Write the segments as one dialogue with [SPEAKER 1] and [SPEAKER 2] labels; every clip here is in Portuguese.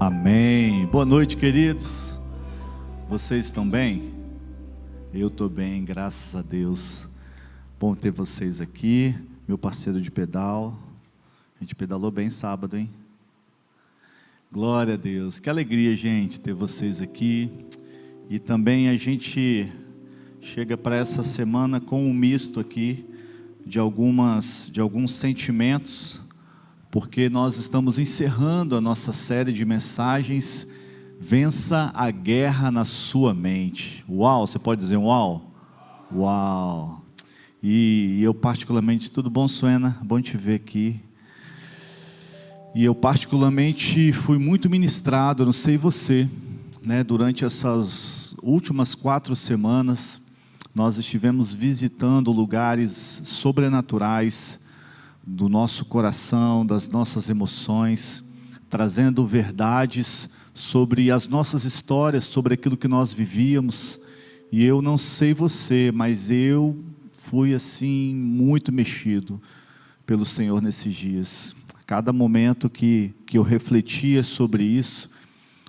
[SPEAKER 1] Amém. Boa noite, queridos. Vocês estão bem? Eu estou bem, graças a Deus. Bom ter vocês aqui, meu parceiro de pedal. A gente pedalou bem sábado, hein? Glória a Deus. Que alegria, gente, ter vocês aqui. E também a gente chega para essa semana com um misto aqui de alguns sentimentos, porque nós estamos encerrando a nossa série de mensagens, Vença a Guerra na Sua Mente. Uau, você pode dizer uau? Uau! E eu particularmente, tudo bom, Suena? Bom te ver aqui. E eu particularmente fui muito ministrado, não sei você, né? Durante essas últimas 4 semanas, nós estivemos visitando lugares sobrenaturais do nosso coração, das nossas emoções, trazendo verdades sobre as nossas histórias, sobre aquilo que nós vivíamos. E eu não sei você, mas eu fui assim muito mexido pelo Senhor nesses dias. Cada momento que eu refletia sobre isso,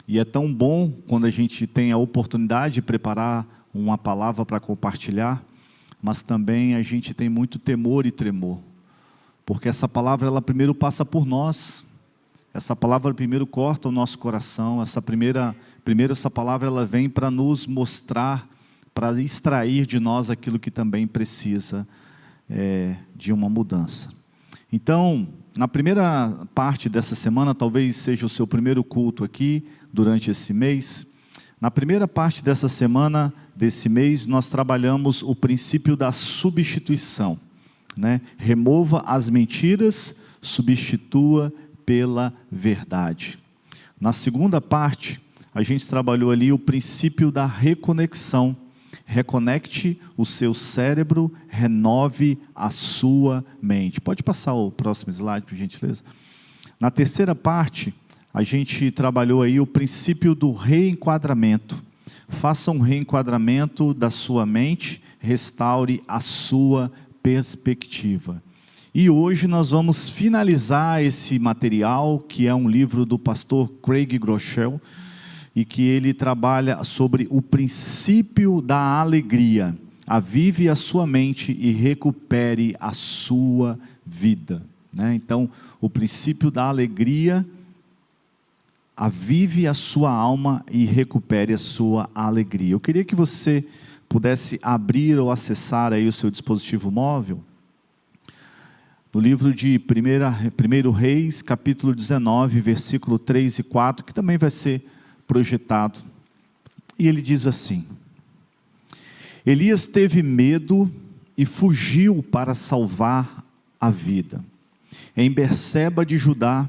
[SPEAKER 1] e é tão bom quando a gente tem a oportunidade de preparar uma palavra para compartilhar, mas também a gente tem muito temor e tremor, porque essa palavra ela primeiro passa por nós, essa palavra primeiro corta o nosso coração, primeiro essa palavra ela vem para nos mostrar, para extrair de nós aquilo que também precisa de uma mudança. Então, na primeira parte dessa semana, talvez seja o seu primeiro culto aqui, durante esse mês. Na primeira parte dessa semana, desse mês, nós trabalhamos o princípio da substituição, né? Remova as mentiras, substitua pela verdade. Na segunda parte, a gente trabalhou ali o princípio da reconexão. Reconecte o seu cérebro, renove a sua mente. Pode passar o próximo slide, por gentileza. Na terceira parte, a gente trabalhou aí o princípio do reenquadramento. Faça um reenquadramento da sua mente, restaure a sua perspectiva. E hoje nós vamos finalizar esse material, que é um livro do pastor Craig Groeschel, e que ele trabalha sobre o princípio da alegria. Avive a sua mente e recupere a sua vida, né? Então, o princípio da alegria, avive a sua alma e recupere a sua alegria. Eu queria que você pudesse abrir ou acessar aí o seu dispositivo móvel, no livro de 1 Reis, capítulo 19, versículo 3 e 4, que também vai ser projetado. E ele diz assim: Elias teve medo e fugiu para salvar a vida. Em Berseba de Judá,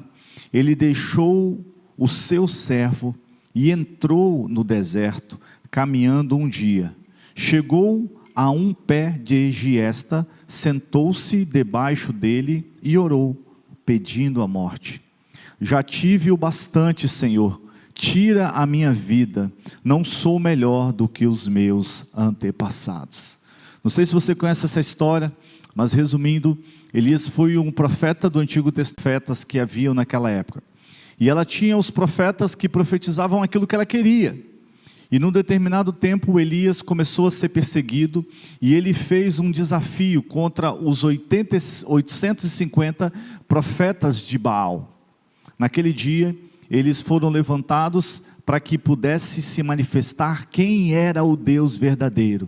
[SPEAKER 1] ele deixou o seu servo e entrou no deserto, caminhando um dia. Chegou a um pé de giesta, sentou-se debaixo dele e orou, pedindo a morte. Já tive o bastante, Senhor, tira a minha vida, não sou melhor do que os meus antepassados. Não sei se você conhece essa história, mas resumindo, Elias foi um profeta do Antigo Testamento que haviam naquela época. E ela tinha os profetas que profetizavam aquilo que ela queria. E num determinado tempo, Elias começou a ser perseguido, e ele fez um desafio contra os 850 profetas de Baal. Naquele dia, eles foram levantados para que pudesse se manifestar quem era o Deus verdadeiro.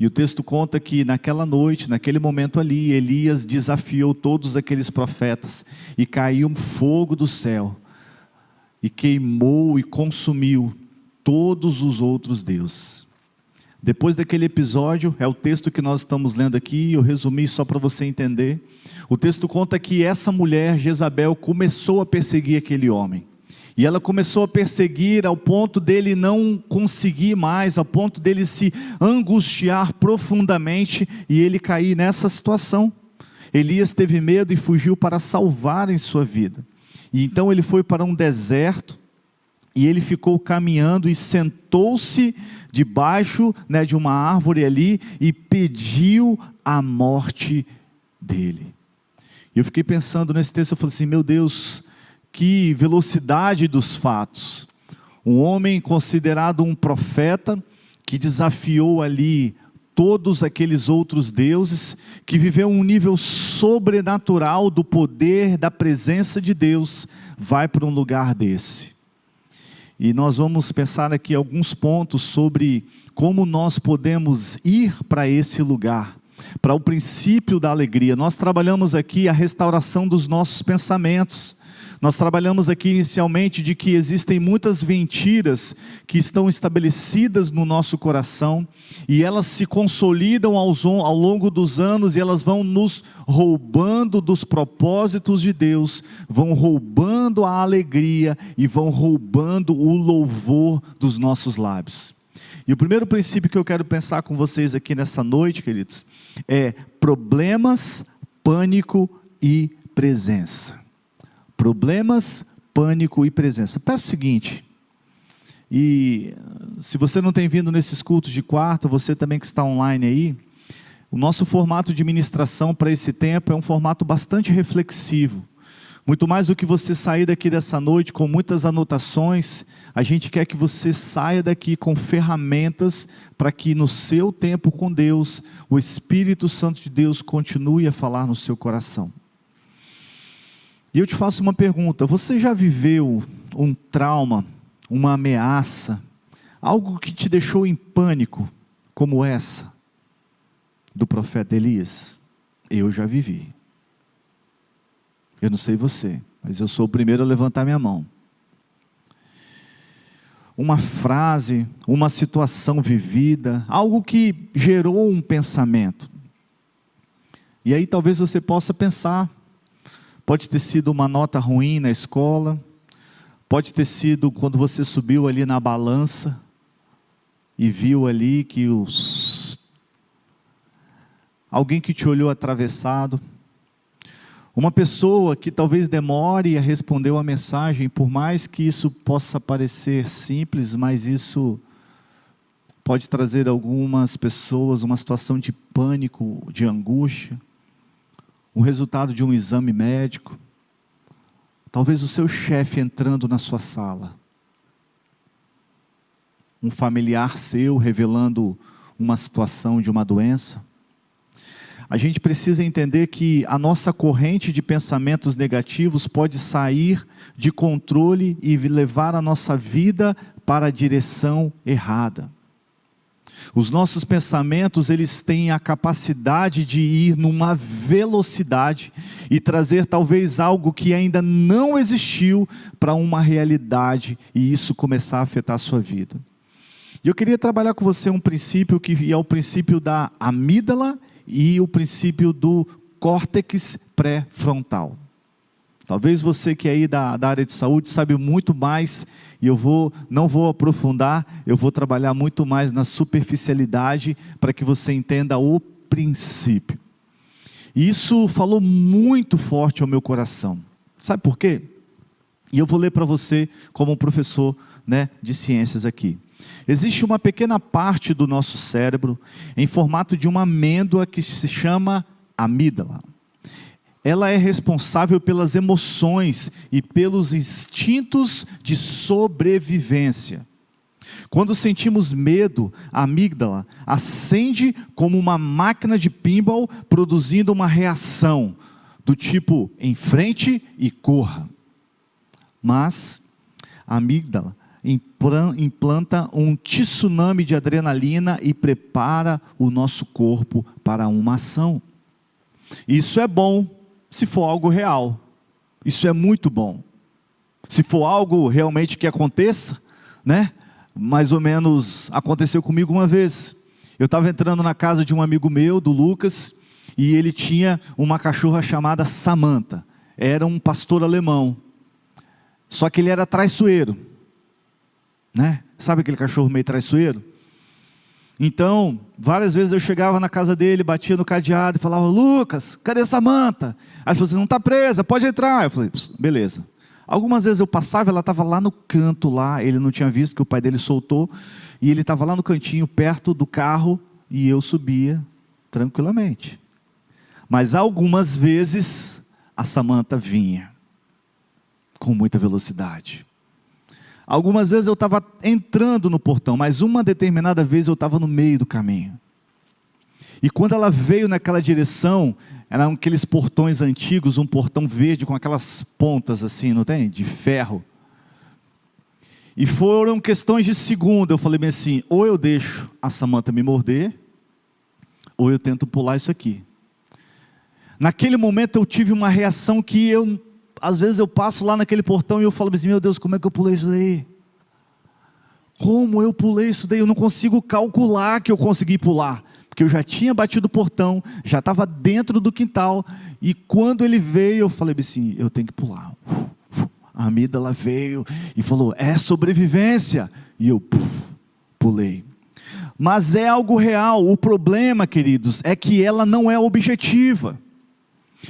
[SPEAKER 1] E o texto conta que naquela noite, naquele momento ali, Elias desafiou todos aqueles profetas, e caiu um fogo do céu, e queimou e consumiu todos os outros deuses. Depois daquele episódio, é o texto que nós estamos lendo aqui, eu resumi só para você entender. O texto conta que essa mulher, Jezabel, começou a perseguir aquele homem. E ela começou a perseguir ao ponto dele não conseguir mais, ao ponto dele se angustiar profundamente e ele cair nessa situação. Elias teve medo e fugiu para salvar em sua vida. E então ele foi para um deserto, e ele ficou caminhando e sentou-se debaixo, né, de uma árvore ali e pediu a morte dele. E eu fiquei pensando nesse texto, eu falei assim, meu Deus, que velocidade dos fatos. Um homem considerado um profeta, que desafiou ali todos aqueles outros deuses, que viveu um nível sobrenatural do poder, da presença de Deus, vai para um lugar desse. E nós vamos pensar aqui alguns pontos sobre como nós podemos ir para esse lugar, para o princípio da alegria. Nós trabalhamos aqui a restauração dos nossos pensamentos. Nós trabalhamos aqui inicialmente de que existem muitas mentiras que estão estabelecidas no nosso coração e elas se consolidam ao longo dos anos e elas vão nos roubando dos propósitos de Deus, vão roubando a alegria e vão roubando o louvor dos nossos lábios. E o primeiro princípio que eu quero pensar com vocês aqui nessa noite, queridos, é problemas, pânico e presença. Problemas, pânico e presença. Peço o seguinte, e se você não tem vindo nesses cultos de quarta, você também que está online aí, o nosso formato de ministração para esse tempo é um formato bastante reflexivo. Muito mais do que você sair daqui dessa noite com muitas anotações, a gente quer que você saia daqui com ferramentas para que no seu tempo com Deus, o Espírito Santo de Deus continue a falar no seu coração. E eu te faço uma pergunta, você já viveu um trauma, uma ameaça, algo que te deixou em pânico, como essa, do profeta Elias? Eu já vivi. Eu não sei você, mas eu sou o primeiro a levantar minha mão. Uma frase, uma situação vivida, algo que gerou um pensamento. E aí talvez você possa pensar, pode ter sido uma nota ruim na escola, pode ter sido quando você subiu ali na balança e viu ali que alguém que te olhou atravessado, uma pessoa que talvez demore a responder uma mensagem, por mais que isso possa parecer simples, mas isso pode trazer algumas pessoas uma situação de pânico, de angústia, o resultado de um exame médico, talvez o seu chefe entrando na sua sala, um familiar seu revelando uma situação de uma doença. A gente precisa entender que a nossa corrente de pensamentos negativos pode sair de controle e levar a nossa vida para a direção errada. Os nossos pensamentos, eles têm a capacidade de ir numa velocidade e trazer talvez algo que ainda não existiu para uma realidade e isso começar a afetar a sua vida. E eu queria trabalhar com você um princípio que é o princípio da amígdala e o princípio do córtex pré-frontal. Talvez você que é aí da área de saúde sabe muito mais, e não vou aprofundar, eu vou trabalhar muito mais na superficialidade, para que você entenda o princípio. E isso falou muito forte ao meu coração. Sabe por quê? E eu vou ler para você como um professor, de ciências aqui. Existe uma pequena parte do nosso cérebro, em formato de uma amêndoa, que se chama amígdala. Ela é responsável pelas emoções e pelos instintos de sobrevivência. Quando sentimos medo, a amígdala acende como uma máquina de pinball, produzindo uma reação do tipo enfrente e corra. Mas a amígdala implanta um tsunami de adrenalina e prepara o nosso corpo para uma ação. Isso é bom se for algo real, isso é muito bom. Se for algo realmente que aconteça, mais ou menos aconteceu comigo uma vez. Eu estava entrando na casa de um amigo meu, do Lucas, e ele tinha uma cachorra chamada Samantha. Era um pastor alemão, só que ele era traiçoeiro, sabe aquele cachorro meio traiçoeiro? Então, várias vezes eu chegava na casa dele, batia no cadeado e falava: Lucas, cadê Samantha? Aí ele falou assim: não está presa, pode entrar. Eu falei: beleza. Algumas vezes eu passava, ela estava lá no canto, ele não tinha visto que o pai dele soltou, e ele estava lá no cantinho, perto do carro, e eu subia tranquilamente. Mas algumas vezes a Samantha vinha com muita velocidade. Algumas vezes eu estava entrando no portão, mas uma determinada vez eu estava no meio do caminho. E quando ela veio naquela direção, eram aqueles portões antigos, um portão verde com aquelas pontas assim, não tem? De ferro. E foram questões de segundo, eu falei bem assim, ou eu deixo a Samantha me morder, ou eu tento pular isso aqui. Naquele momento eu tive uma reação que às vezes eu passo lá naquele portão e eu falo assim, meu Deus, como é que eu pulei isso daí? Como eu pulei isso daí? Eu não consigo calcular que eu consegui pular, porque eu já tinha batido o portão, já estava dentro do quintal, e quando ele veio, eu falei assim, eu tenho que pular. A amígdala veio e falou, é sobrevivência, e eu pulei. Mas é algo real. O problema, queridos, é que ela não é objetiva,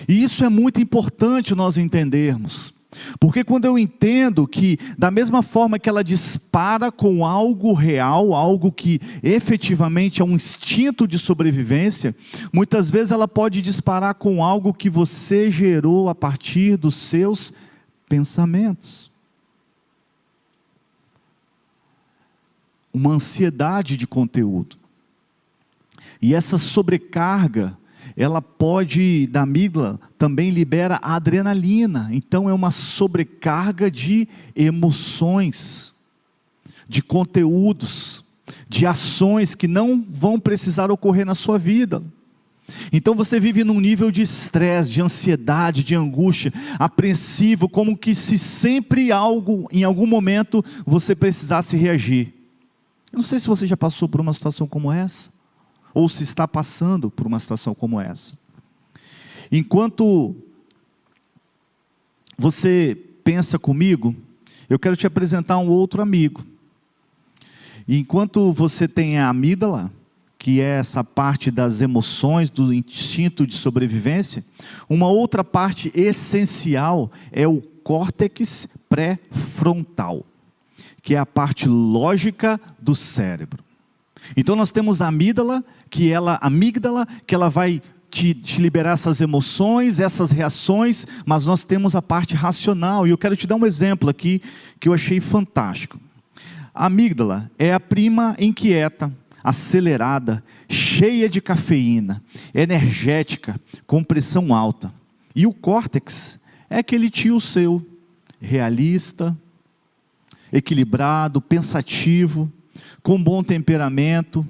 [SPEAKER 1] e isso é muito importante nós entendermos, porque quando eu entendo que da mesma forma que ela dispara com algo real, algo que efetivamente é um instinto de sobrevivência, muitas vezes ela pode disparar com algo que você gerou a partir dos seus pensamentos. Uma ansiedade de conteúdo. E essa sobrecarga, ela pode, da amígdala, também libera a adrenalina. Então é uma sobrecarga de emoções, de conteúdos, de ações que não vão precisar ocorrer na sua vida. Então você vive num nível de estresse, de ansiedade, de angústia, apreensivo, como que se sempre em algum momento, você precisasse reagir. Eu não sei se você já passou por uma situação como essa, ou se está passando por uma situação como essa. Enquanto você pensa comigo, eu quero te apresentar um outro amigo. Enquanto você tem a amígdala, que é essa parte das emoções, do instinto de sobrevivência, uma outra parte essencial é o córtex pré-frontal, que é a parte lógica do cérebro. Então nós temos a amígdala, que ela vai te liberar essas emoções, essas reações, mas nós temos a parte racional, e eu quero te dar um exemplo aqui, que eu achei fantástico. A amígdala é a prima inquieta, acelerada, cheia de cafeína, energética, com pressão alta. E o córtex é aquele tio seu, realista, equilibrado, pensativo, com bom temperamento.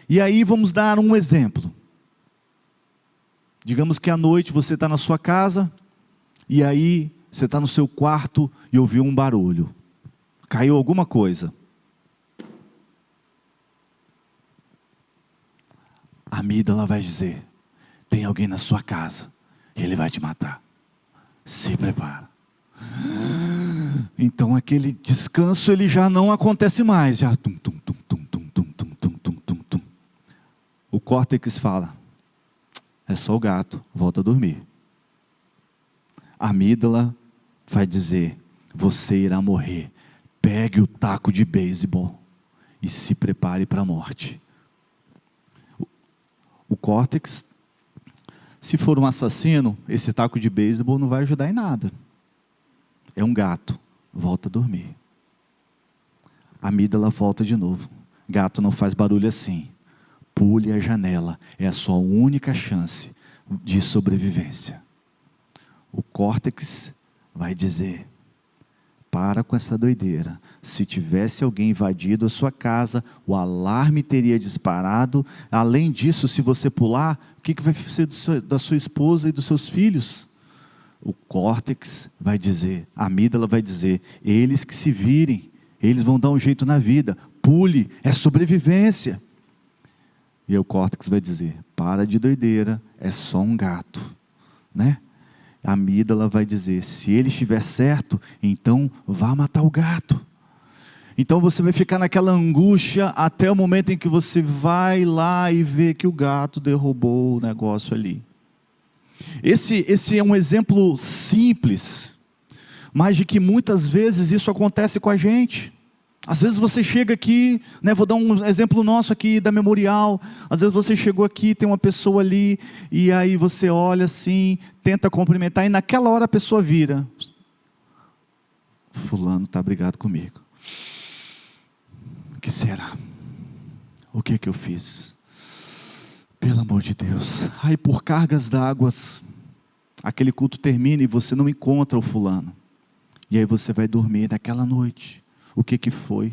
[SPEAKER 1] E aí vamos dar um exemplo. Digamos que à noite você está na sua casa, e aí você está no seu quarto e ouviu um barulho. Caiu alguma coisa. A amígdala vai dizer, tem alguém na sua casa, ele vai te matar. Se prepara. Então aquele descanso ele já não acontece mais. Já tum, tum, tum, tum, tum, tum, tum, tum, tum, tum, tum. O córtex fala, é só o gato, volta a dormir. A amígdala vai dizer, você irá morrer. Pegue o taco de beisebol e se prepare para a morte. O córtex, se for um assassino, esse taco de beisebol não vai ajudar em nada. É um gato, volta a dormir. A amígdala volta de novo. Gato não faz barulho assim. Pule a janela, é a sua única chance de sobrevivência. O córtex vai dizer, para com essa doideira. Se tivesse alguém invadido a sua casa, o alarme teria disparado. Além disso, se você pular, o que vai ser da sua esposa e dos seus filhos? O córtex vai dizer, a amígdala vai dizer, eles que se virem, eles vão dar um jeito na vida. Pule, é sobrevivência. E o córtex vai dizer, para de doideira, é só um gato, né? A amígdala vai dizer, se ele estiver certo, então vá matar o gato. Então você vai ficar naquela angústia até o momento em que você vai lá e vê que o gato derrubou o negócio ali. Esse é um exemplo simples, mas de que muitas vezes isso acontece com a gente. Às vezes você chega aqui, né, vou dar um exemplo nosso aqui da Memorial, às vezes você chegou aqui, tem uma pessoa ali, e aí você olha assim, tenta cumprimentar, e naquela hora a pessoa vira. fulano está brigado comigo. O que será? O que eu fiz? Pelo amor de Deus. Aí por cargas d'água, aquele culto termina e você não encontra o fulano. E aí você vai dormir naquela noite. O que foi?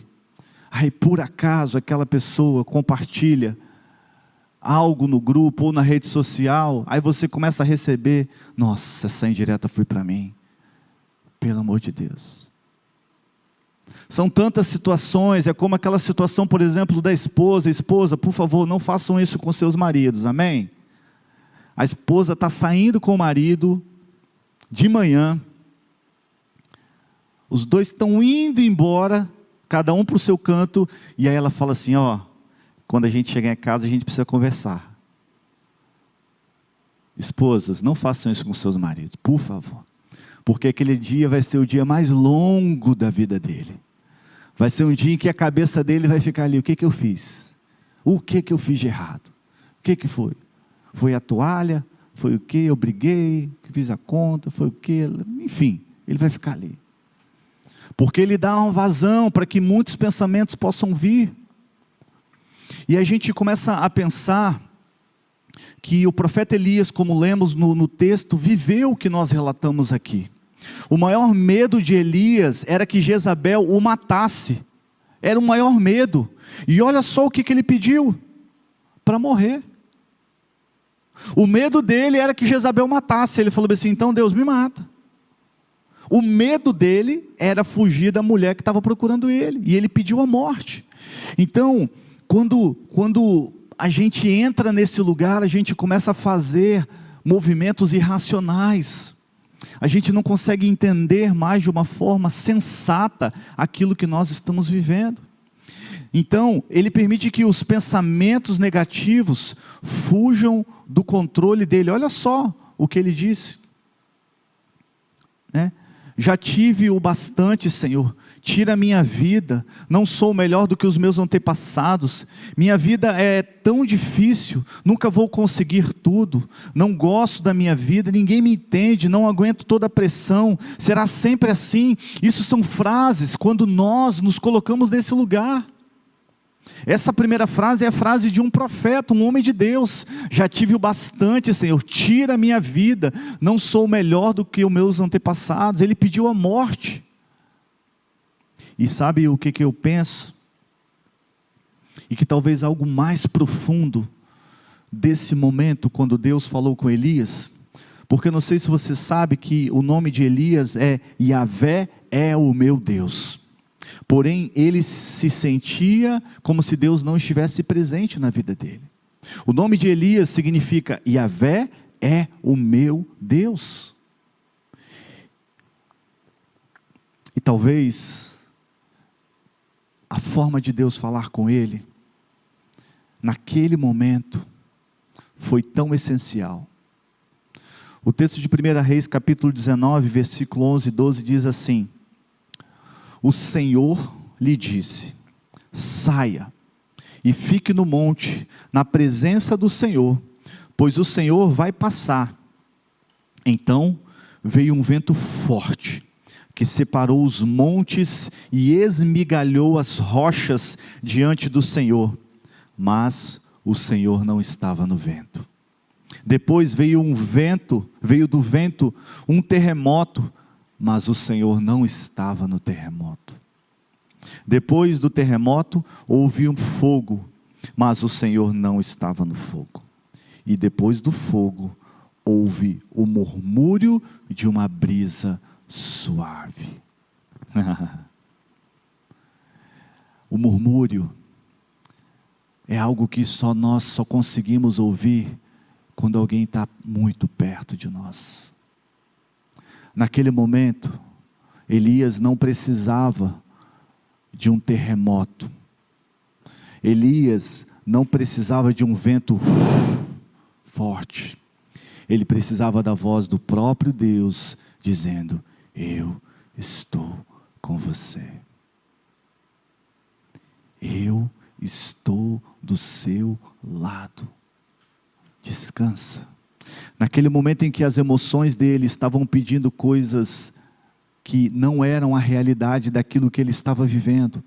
[SPEAKER 1] Aí por acaso aquela pessoa compartilha algo no grupo ou na rede social. Aí você começa a receber. Nossa, essa indireta foi para mim. Pelo amor de Deus. São tantas situações, é como aquela situação, por exemplo, da esposa. Esposa, por favor, não façam isso com seus maridos, amém? A esposa está saindo com o marido, de manhã, os dois estão indo embora, cada um para o seu canto, e aí ela fala assim, ó, quando a gente chegar em casa, a gente precisa conversar. Esposas, não façam isso com seus maridos, por favor, porque aquele dia vai ser o dia mais longo da vida dele. Vai ser um dia em que a cabeça dele vai ficar ali, o que eu fiz? O que eu fiz de errado? O que foi? Foi a toalha? Foi o que? Eu briguei? Fiz a conta? Foi o que? Enfim, ele vai ficar ali. Porque ele dá uma vazão para que muitos pensamentos possam vir. E a gente começa a pensar que o profeta Elias, como lemos no texto, viveu o que nós relatamos aqui. O maior medo de Elias era que Jezabel o matasse. Era o maior medo. E olha só o que ele pediu: para morrer. O medo dele era que Jezabel matasse. Ele falou assim, então Deus me mata. O medo dele era fugir da mulher que estava procurando ele. E ele pediu a morte. Então, quando a gente entra nesse lugar, a gente começa a fazer movimentos irracionais. A gente não consegue entender mais de uma forma sensata aquilo que nós estamos vivendo. Então, ele permite que os pensamentos negativos fujam do controle dele. Olha só o que ele disse, né? Já tive o bastante, Senhor, tira a minha vida, não sou melhor do que os meus antepassados, minha vida é tão difícil, nunca vou conseguir tudo, não gosto da minha vida, ninguém me entende, não aguento toda a pressão, será sempre assim. Isso são frases quando nós nos colocamos nesse lugar. Essa primeira frase é a frase de um profeta, um homem de Deus. Já tive o bastante, Senhor, tira a minha vida, não sou melhor do que os meus antepassados. Ele pediu a morte. E sabe o que eu penso? E que talvez algo mais profundo desse momento, quando Deus falou com Elias, porque eu não sei se você sabe que o nome de Elias é Yahvé é o meu Deus. Porém, ele se sentia como se Deus não estivesse presente na vida dele. O nome de Elias significa Yahvé é o meu Deus. E talvez a forma de Deus falar com ele, naquele momento, foi tão essencial. O texto de 1 Reis, capítulo 19, versículo 11 e 12 diz assim: o Senhor lhe disse, saia e fique no monte, na presença do Senhor, pois o Senhor vai passar. Então veio um vento forte, que separou os montes e esmigalhou as rochas diante do Senhor, mas o Senhor não estava no vento. Depois veio do vento um terremoto, mas o Senhor não estava no terremoto. Depois do terremoto houve um fogo, mas o Senhor não estava no fogo. E depois do fogo houve o murmúrio de uma brisa suave. O murmúrio é algo que nós só conseguimos ouvir quando alguém está muito perto de nós. Naquele momento, Elias não precisava de um terremoto. Elias não precisava de um vento forte. Ele precisava da voz do próprio Deus, dizendo, eu estou com você. Eu estou do seu lado. Descansa. Naquele momento em que as emoções dele estavam pedindo coisas que não eram a realidade daquilo que ele estava vivendo.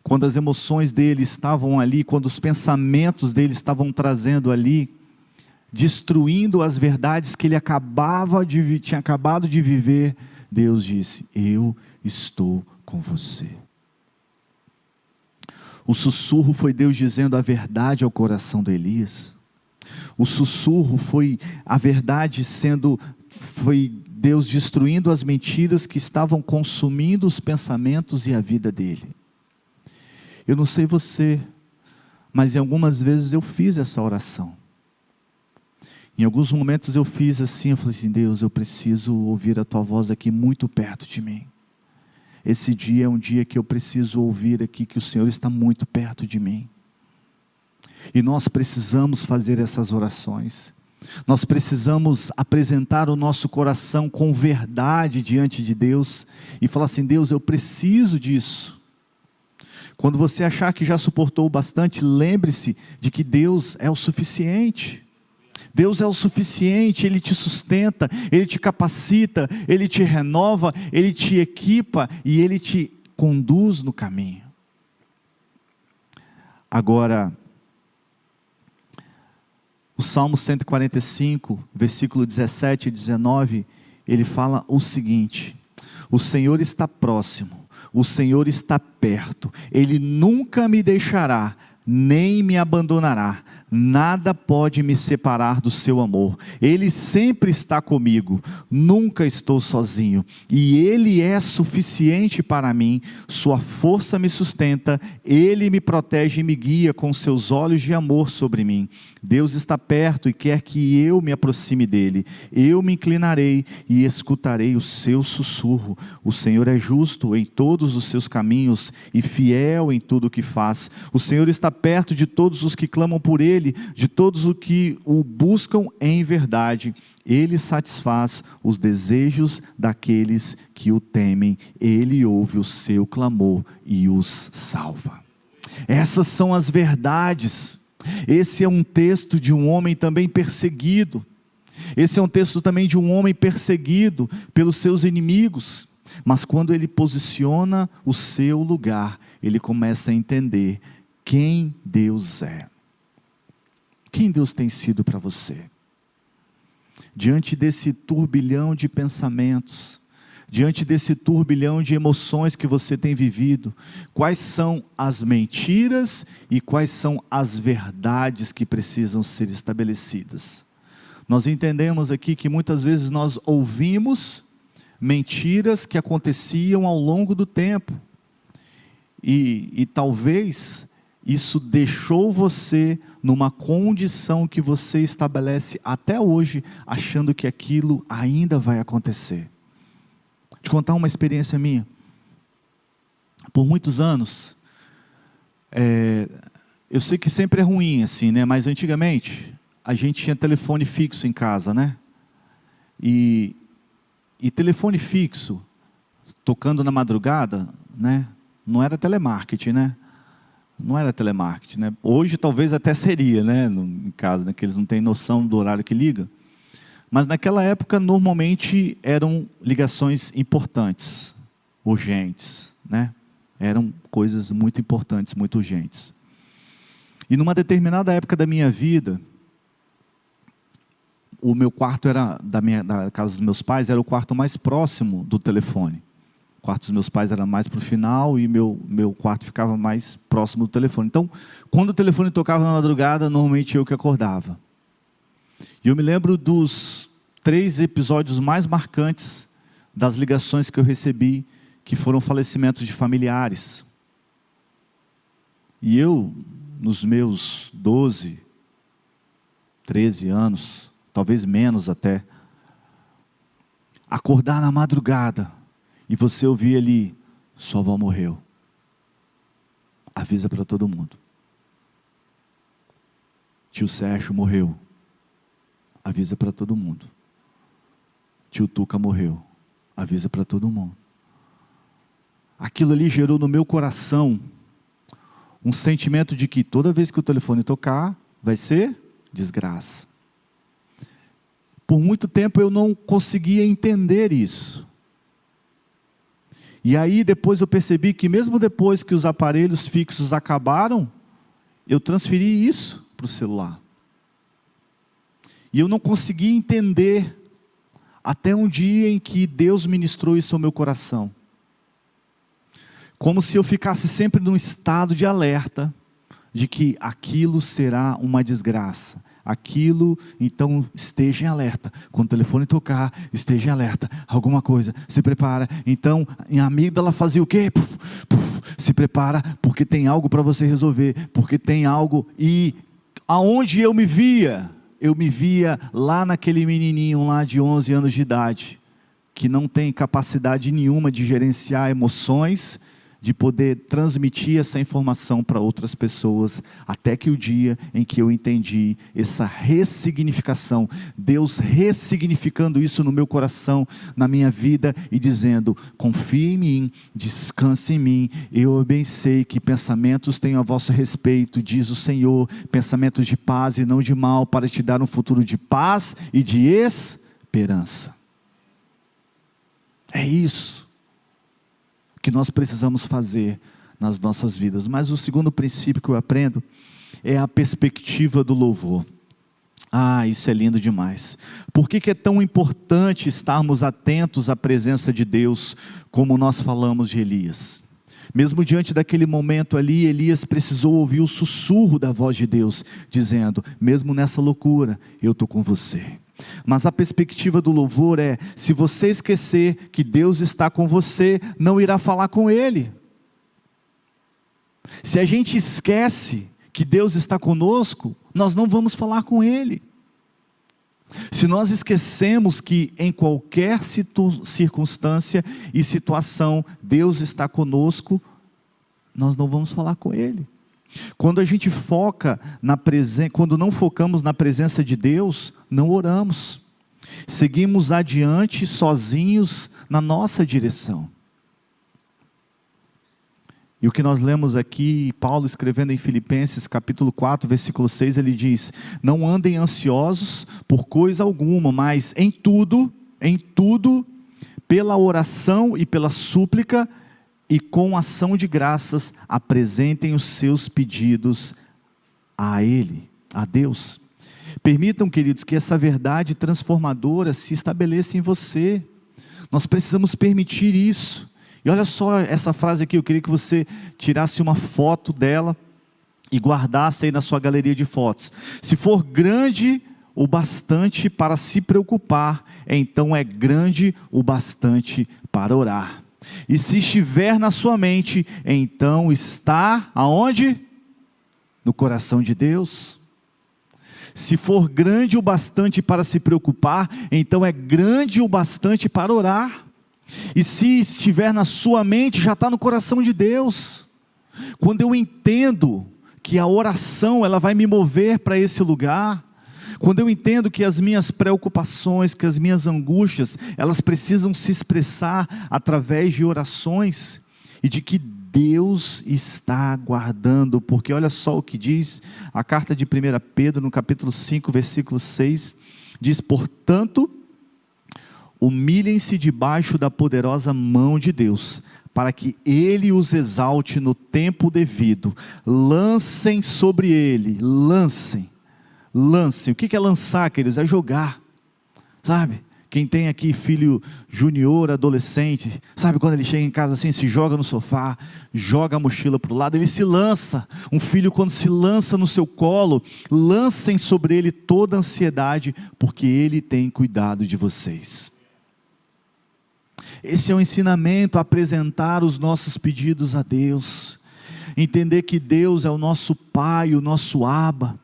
[SPEAKER 1] Quando as emoções dele estavam ali, quando os pensamentos dele estavam trazendo ali, destruindo as verdades que ele tinha acabado de viver, Deus disse: eu estou com você. O sussurro foi Deus dizendo a verdade ao coração de Elias. O sussurro foi a verdade foi Deus destruindo as mentiras que estavam consumindo os pensamentos e a vida dele. Eu não sei você, mas em algumas vezes eu fiz essa oração. Em alguns momentos eu fiz assim, eu falei assim: Deus, eu preciso ouvir a tua voz aqui muito perto de mim. Esse dia é um dia que eu preciso ouvir aqui que o Senhor está muito perto de mim. E nós precisamos fazer essas orações. Nós precisamos apresentar o nosso coração com verdade diante de Deus e falar assim: Deus, eu preciso disso. Quando você achar que já suportou bastante, lembre-se de que Deus é o suficiente. Deus é o suficiente, Ele te sustenta, Ele te capacita, Ele te renova, Ele te equipa e Ele te conduz no caminho. Agora, o Salmo 145, versículo 17 e 19, ele fala o seguinte: o Senhor está próximo, o Senhor está perto, Ele nunca me deixará, nem me abandonará. Nada pode me separar do seu amor. Ele sempre está comigo, nunca estou sozinho, e Ele é suficiente para mim. Sua força me sustenta, Ele me protege e me guia com seus olhos de amor sobre mim. Deus está perto e quer que eu me aproxime dEle. Eu me inclinarei e escutarei o seu sussurro. O Senhor é justo em todos os seus caminhos e fiel em tudo o que faz. O Senhor está perto de todos os que clamam por Ele, de todos os que o buscam em verdade. Ele satisfaz os desejos daqueles que o temem. Ele ouve o seu clamor e os salva. Essas são as verdades. Esse é um texto de um homem também perseguido. Esse é um texto também de um homem perseguido pelos seus inimigos. Mas quando ele posiciona o seu lugar, ele começa a entender quem Deus é. Quem Deus tem sido para você? Diante desse turbilhão de pensamentos, diante desse turbilhão de emoções que você tem vivido, quais são as mentiras e quais são as verdades que precisam ser estabelecidas? Nós entendemos aqui que muitas vezes nós ouvimos mentiras que aconteciam ao longo do tempo, e talvez isso deixou você numa condição que você estabelece até hoje, achando que aquilo ainda vai acontecer. Vou te contar uma experiência minha. Por muitos anos, eu sei que sempre é ruim assim, né? Mas antigamente, a gente tinha telefone fixo em casa, né? E telefone fixo, tocando na madrugada, né? Não era telemarketing, né? Não era telemarketing, né? Hoje talvez até seria, né? Em casa, né? Que eles não têm noção do horário que liga. Mas naquela época, normalmente, eram ligações importantes, urgentes, né? Eram coisas muito importantes, muito urgentes. E numa determinada época da minha vida, o meu quarto era, da casa dos meus pais, era o quarto mais próximo do telefone. O quarto dos meus pais era mais para o final e meu quarto ficava mais próximo do telefone. Então, quando o telefone tocava na madrugada, normalmente eu que acordava. E eu me lembro dos 3 episódios mais marcantes das ligações que eu recebi, que foram falecimentos de familiares. E eu, nos meus 12, 13 anos, talvez menos até, acordar na madrugada e você ouvir ali: sua avó morreu. Avisa para todo mundo. Tio Sérgio morreu. Avisa para todo mundo. Tio Tuca morreu. Avisa para todo mundo. Aquilo ali gerou no meu coração um sentimento de que toda vez que o telefone tocar, vai ser desgraça. Por muito tempo eu não conseguia entender isso. E aí depois eu percebi que mesmo depois que os aparelhos fixos acabaram, eu transferi isso para o celular. E eu não consegui entender, até um dia em que Deus ministrou isso ao meu coração. Como se eu ficasse sempre num estado de alerta, de que aquilo será uma desgraça. Aquilo, então esteja em alerta. Quando o telefone tocar, esteja em alerta. Alguma coisa, se prepara. Então, a amígdala fazia o quê? Puf, puf, se prepara, porque tem algo para você resolver. Porque tem algo. E aonde eu me via? Eu me via lá naquele menininho lá de 11 anos de idade, que não tem capacidade nenhuma de gerenciar emoções, de poder transmitir essa informação para outras pessoas, até que o dia em que eu entendi essa ressignificação, Deus ressignificando isso no meu coração, na minha vida, e dizendo: confie em mim, descanse em mim, eu bem sei que pensamentos tenho a vosso respeito, diz o Senhor, pensamentos de paz e não de mal, para te dar um futuro de paz e de esperança. É isso que nós precisamos fazer nas nossas vidas. Mas o segundo princípio que eu aprendo é a perspectiva do louvor. Isso é lindo demais. Por que é tão importante estarmos atentos à presença de Deus, como nós falamos de Elias? Mesmo diante daquele momento ali, Elias precisou ouvir o sussurro da voz de Deus, dizendo: mesmo nessa loucura, eu estou com você. Mas a perspectiva do louvor é: se você esquecer que Deus está com você, não irá falar com Ele. Se a gente esquece que Deus está conosco, nós não vamos falar com Ele. Se nós esquecemos que em qualquer circunstância e situação Deus está conosco, nós não vamos falar com Ele. Quando a gente foca quando não focamos na presença de Deus, não oramos. Seguimos adiante sozinhos na nossa direção. E o que nós lemos aqui, Paulo escrevendo em Filipenses capítulo 4, versículo 6, ele diz: não andem ansiosos por coisa alguma, mas em tudo, pela oração e pela súplica, e com ação de graças, apresentem os seus pedidos a Ele, a Deus. Permitam, queridos, que essa verdade transformadora se estabeleça em você. Nós precisamos permitir isso. E olha só essa frase aqui, eu queria que você tirasse uma foto dela e guardasse aí na sua galeria de fotos. Se for grande o bastante para se preocupar, então é grande o bastante para orar. E se estiver na sua mente, então está aonde? No coração de Deus. Se for grande o bastante para se preocupar, então é grande o bastante para orar. E se estiver na sua mente, já está no coração de Deus. Quando eu entendo que a oração ela vai me mover para esse lugar, quando eu entendo que as minhas preocupações, que as minhas angústias, elas precisam se expressar através de orações, e de que Deus está guardando, porque olha só o que diz a carta de 1 Pedro, no capítulo 5, versículo 6, diz: portanto, humilhem-se debaixo da poderosa mão de Deus, para que Ele os exalte no tempo devido. Lancem sobre Ele, lancem. O que é lançar, queridos? É jogar, sabe? Quem tem aqui filho junior, adolescente, sabe quando ele chega em casa assim, se joga no sofá, joga a mochila para o lado, ele se lança. Um filho quando se lança no seu colo, lancem sobre ele toda a ansiedade, porque Ele tem cuidado de vocês. Esse é o ensinamento, apresentar os nossos pedidos a Deus, entender que Deus é o nosso Pai, o nosso Abba,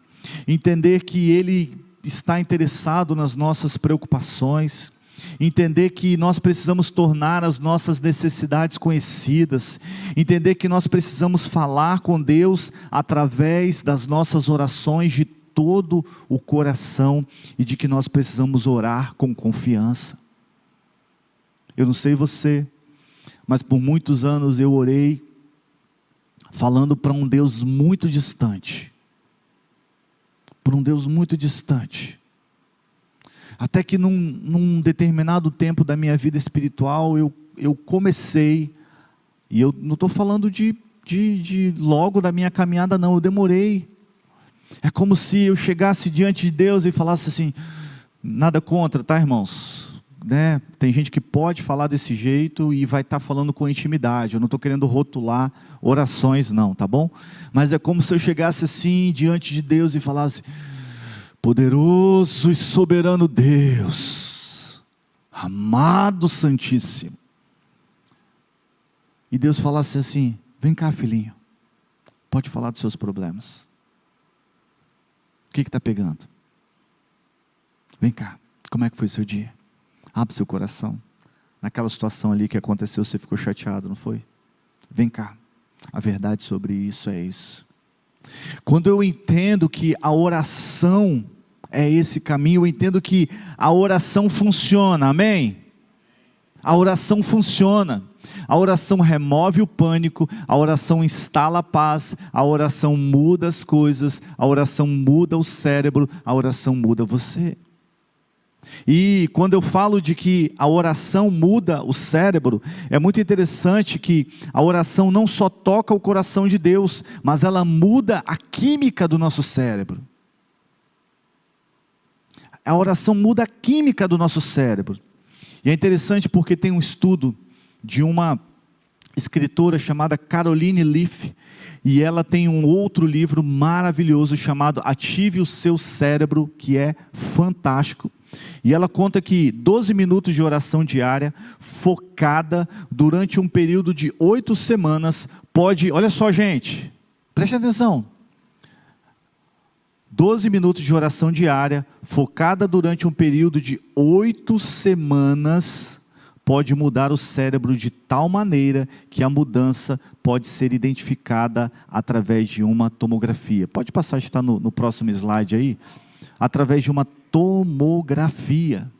[SPEAKER 1] entender que Ele está interessado nas nossas preocupações, entender que nós precisamos tornar as nossas necessidades conhecidas, entender que nós precisamos falar com Deus através das nossas orações de todo o coração, e de que nós precisamos orar com confiança. Eu não sei você, mas por muitos anos eu orei falando para um Deus muito distante, até que num determinado tempo da minha vida espiritual, eu comecei E eu não estou falando de logo da minha caminhada, não, eu demorei. É como se eu chegasse diante de Deus e falasse assim, nada contra, tá, irmãos? Né? Tem gente que pode falar desse jeito e vai estar falando com intimidade. Eu não estou querendo rotular orações, não, tá bom? Mas é como se eu chegasse assim diante de Deus e falasse, poderoso e soberano Deus, amado Santíssimo. E Deus falasse assim, vem cá, filhinho, pode falar dos seus problemas. O que está pegando? Vem cá, como é que foi o seu dia? Abre seu coração. Naquela situação ali que aconteceu, você ficou chateado, não foi? Vem cá, a verdade sobre isso é isso. Quando eu entendo que a oração é esse caminho, eu entendo que a oração funciona, amém? A oração funciona. A oração remove o pânico, a oração instala a paz, a oração muda as coisas, a oração muda o cérebro, a oração muda você. E quando eu falo de que a oração muda o cérebro, é muito interessante que a oração não só toca o coração de Deus, mas ela muda a química do nosso cérebro. A oração muda a química do nosso cérebro. E é interessante porque tem um estudo de uma escritora chamada Caroline Leaf, e ela tem um outro livro maravilhoso chamado Ative o Seu Cérebro, que é fantástico. E ela conta que 12 minutos de oração diária, focada durante um período de 8 semanas, pode, olha só gente, preste atenção, 12 minutos de oração diária, focada durante um período de 8 semanas, pode mudar o cérebro de tal maneira que a mudança pode ser identificada através de uma tomografia. Pode passar, está no próximo slide aí, através de uma tomografia.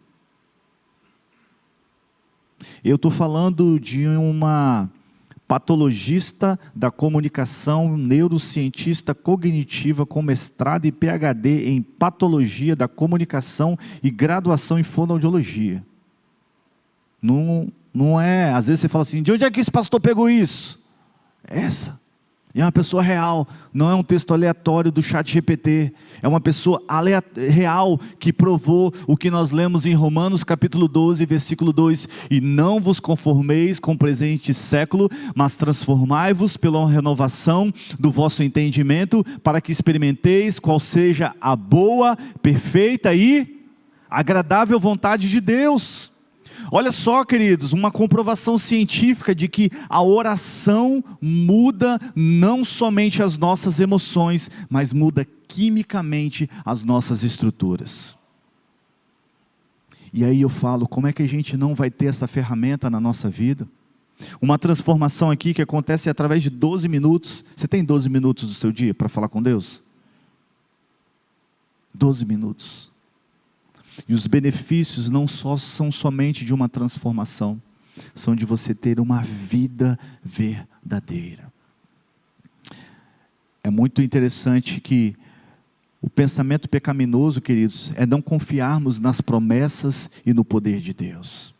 [SPEAKER 1] Eu estou falando de uma patologista da comunicação, neurocientista cognitiva com mestrado e PhD em patologia da comunicação e graduação em fonoaudiologia. Não é, às vezes você fala assim, de onde é que esse pastor pegou isso? Essa. E é uma pessoa real, não é um texto aleatório do chat GPT, é uma pessoa real que provou o que nós lemos em Romanos capítulo 12, versículo 2, e não vos conformeis com o presente século, mas transformai-vos pela renovação do vosso entendimento, para que experimenteis qual seja a boa, perfeita e agradável vontade de Deus. Olha só, queridos, uma comprovação científica de que a oração muda não somente as nossas emoções, mas muda quimicamente as nossas estruturas. E aí eu falo, como é que a gente não vai ter essa ferramenta na nossa vida? Uma transformação aqui que acontece através de 12 minutos. Você tem 12 minutos do seu dia para falar com Deus? 12 minutos. E os benefícios não são somente de uma transformação, são de você ter uma vida verdadeira. É muito interessante que o pensamento pecaminoso, queridos, é não confiarmos nas promessas e no poder de Deus.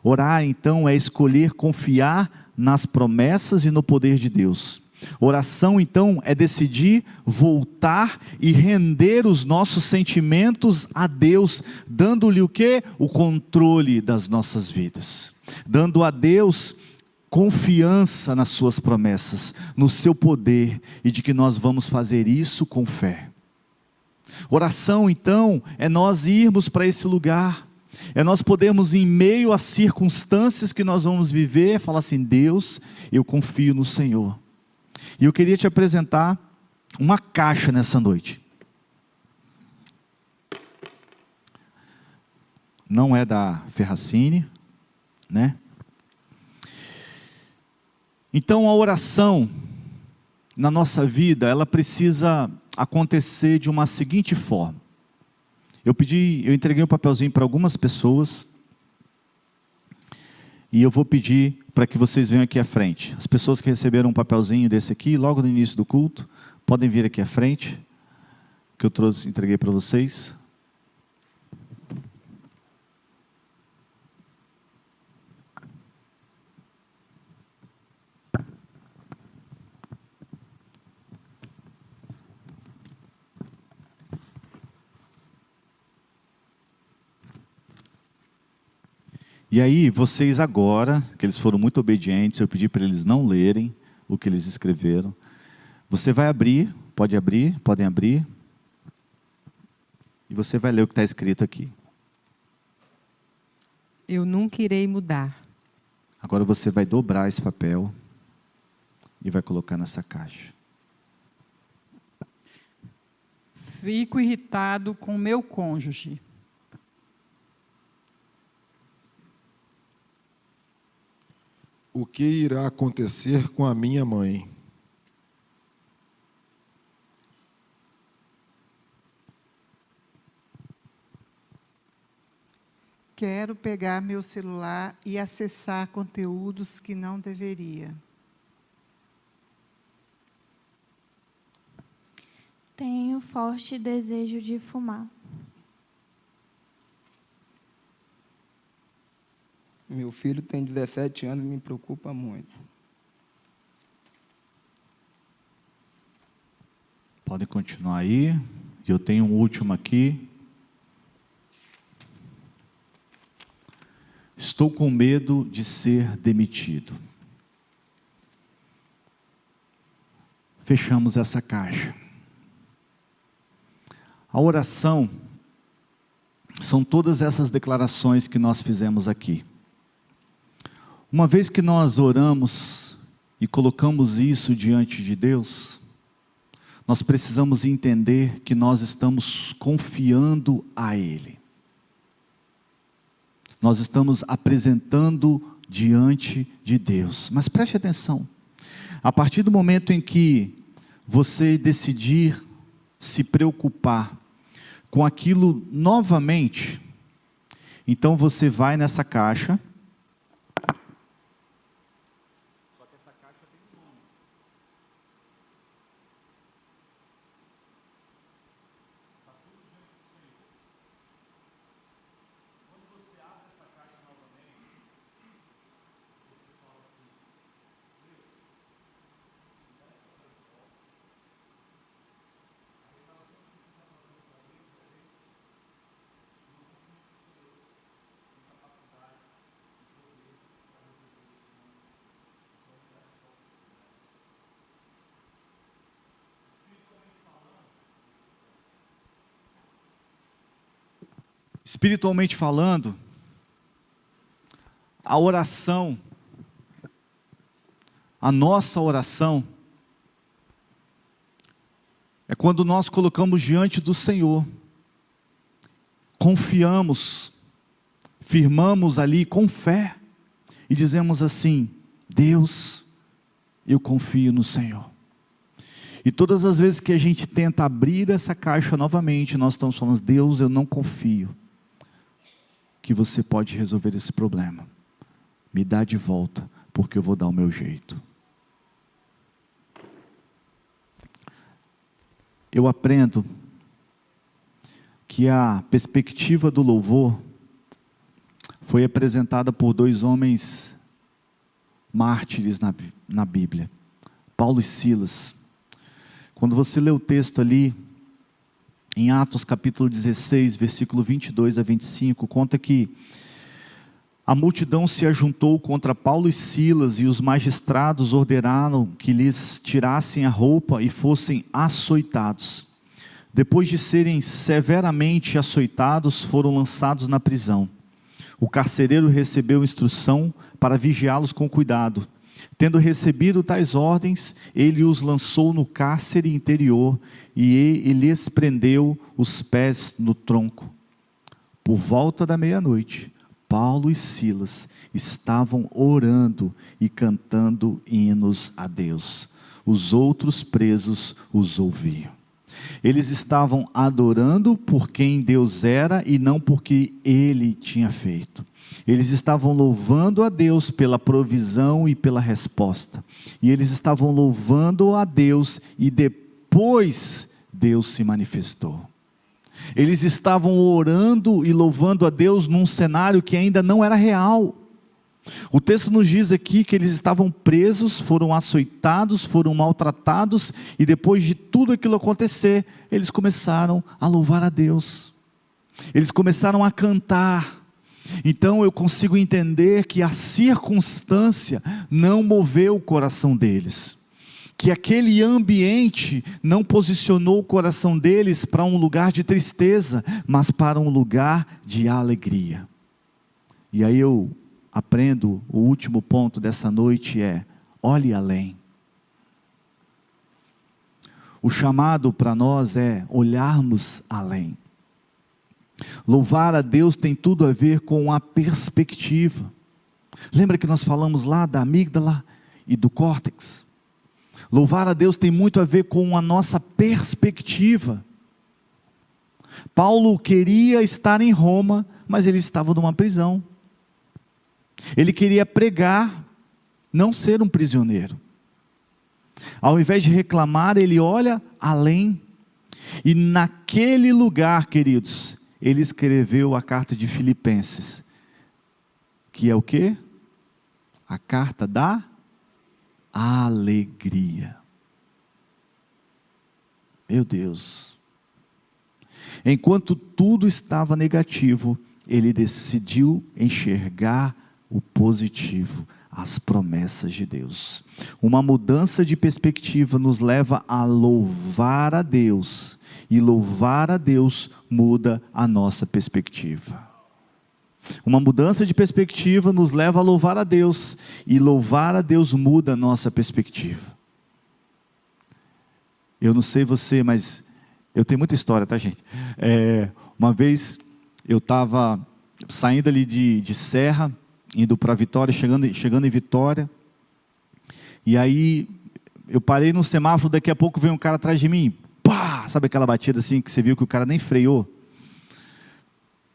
[SPEAKER 1] Orar, então, é escolher confiar nas promessas e no poder de Deus. Oração, então, é decidir voltar e render os nossos sentimentos a Deus, dando-lhe o quê? O controle das nossas vidas. Dando a Deus confiança nas suas promessas, no seu poder, e de que nós vamos fazer isso com fé. Oração, então, é nós irmos para esse lugar, é nós podermos, em meio às circunstâncias que nós vamos viver, falar assim, Deus, eu confio no Senhor. E eu queria te apresentar uma caixa nessa noite. Não é da Ferracini, né? Então a oração na nossa vida, ela precisa acontecer de uma seguinte forma. Eu entreguei um papelzinho para algumas pessoas, e eu vou pedir para que vocês venham aqui à frente. As pessoas que receberam um papelzinho desse aqui, logo no início do culto, podem vir aqui à frente, que eu entreguei para vocês. E aí, vocês agora, que eles foram muito obedientes, eu pedi para eles não lerem o que eles escreveram. Você vai abrir, podem abrir, e você vai ler o que está escrito aqui.
[SPEAKER 2] Eu nunca irei mudar.
[SPEAKER 1] Agora você vai dobrar esse papel e vai colocar nessa caixa.
[SPEAKER 3] Fico irritado com meu cônjuge.
[SPEAKER 4] O que irá acontecer com a minha mãe?
[SPEAKER 5] Quero pegar meu celular e acessar conteúdos que não deveria.
[SPEAKER 6] Tenho forte desejo de fumar.
[SPEAKER 7] Meu filho tem 17 anos e me preocupa muito.
[SPEAKER 1] Podem continuar aí. Eu tenho um último aqui. Estou com medo de ser demitido. Fechamos essa caixa. A oração são todas essas declarações que nós fizemos aqui. Uma vez que nós oramos e colocamos isso diante de Deus, nós precisamos entender que nós estamos confiando a Ele. Nós estamos apresentando diante de Deus. Mas preste atenção, a partir do momento em que você decidir se preocupar com aquilo novamente, então você vai nessa caixa. Só que essa caixa tem um nome. Está tudo diante do Senhor. Quando você abre essa caixa novamente, você fala assim: Deus, me dá essa coisa de volta. A declaração que você está fazendo para Deus é isso. Não confio no Senhor, em capacidade, em poder para resolver isso. Então, me dá de volta esse negócio. Espiritualmente falando, a oração, a nossa oração, é quando nós colocamos diante do Senhor, confiamos, firmamos ali com fé, e dizemos assim: Deus, eu confio no Senhor. E todas as vezes que a gente tenta abrir essa caixa novamente, nós estamos falando: Deus, eu não confio que você pode resolver esse problema. Me dá de volta, porque eu vou dar o meu jeito. Eu aprendo que a perspectiva do louvor foi apresentada por dois homens mártires na Bíblia, Paulo e Silas. Quando você lê o texto ali, em Atos capítulo 16, versículo 22 a 25, conta que a multidão se ajuntou contra Paulo e Silas, e os magistrados ordenaram que lhes tirassem a roupa e fossem açoitados. Depois de serem severamente açoitados, foram lançados na prisão. O carcereiro recebeu instrução para vigiá-los com cuidado. Tendo recebido tais ordens, ele os lançou no cárcere interior e lhes prendeu os pés no tronco. Por volta da meia-noite, Paulo e Silas estavam orando e cantando hinos a Deus. Os outros presos os ouviam. Eles estavam adorando por quem Deus era e não porque Ele tinha feito. Eles estavam louvando a Deus pela provisão e pela resposta. E eles estavam louvando a Deus e depois Deus se manifestou. Eles estavam orando e louvando a Deus num cenário que ainda não era real. O texto nos diz aqui que eles estavam presos, foram açoitados, foram maltratados, e depois de tudo aquilo acontecer, eles começaram a louvar a Deus. Eles começaram a cantar. Então eu consigo entender que a circunstância não moveu o coração deles, que aquele ambiente não posicionou o coração deles para um lugar de tristeza, mas para um lugar de alegria. E aí eu aprendo, o último ponto dessa noite é: olhe além. O chamado para nós é olharmos além. Louvar a Deus tem tudo a ver com a perspectiva. Lembra que nós falamos lá da amígdala e do córtex? Louvar a Deus tem muito a ver com a nossa perspectiva. Paulo queria estar em Roma, mas ele estava numa prisão. Ele queria pregar, não ser um prisioneiro. Ao invés de reclamar, ele olha além. E naquele lugar, queridos, ele escreveu a carta de Filipenses, que é o quê? A carta da alegria. Meu Deus. Enquanto tudo estava negativo, ele decidiu enxergar o positivo, as promessas de Deus. Uma mudança de perspectiva nos leva a louvar a Deus, e louvar a Deus muda a nossa perspectiva. Uma mudança de perspectiva nos leva a louvar a Deus, e louvar a Deus muda a nossa perspectiva. Eu não sei você, mas eu tenho muita história, tá, gente? Uma vez eu estava saindo ali de Serra, indo para Vitória, chegando em Vitória, e aí eu parei no semáforo, daqui a pouco veio um cara atrás de mim, pá, sabe aquela batida assim, que você viu que o cara nem freou?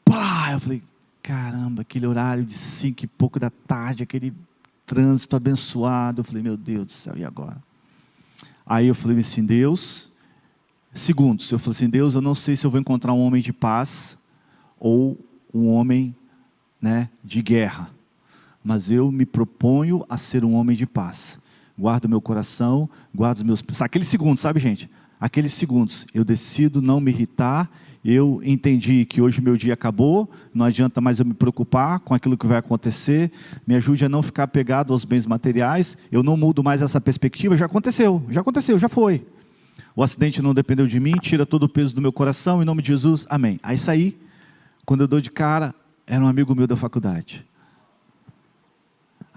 [SPEAKER 1] Pá, eu falei, caramba, aquele horário de 5 e pouco da tarde, aquele trânsito abençoado, eu falei, meu Deus do céu, e agora? Aí eu falei assim, Deus, segundos, eu falei assim, Deus, eu não sei se eu vou encontrar um homem de paz, ou um homem, de guerra, mas eu me proponho a ser um homem de paz. Guardo meu coração, guardo os meus... Aqueles segundos, sabe, gente? Aqueles segundos, eu decido não me irritar, eu entendi que hoje meu dia acabou, não adianta mais eu me preocupar com aquilo que vai acontecer, me ajude a não ficar apegado aos bens materiais, eu não mudo mais essa perspectiva, já aconteceu, já foi. O acidente não dependeu de mim, tira todo o peso do meu coração, em nome de Jesus, amém. Aí saí, quando eu dou de cara, era um amigo meu da faculdade.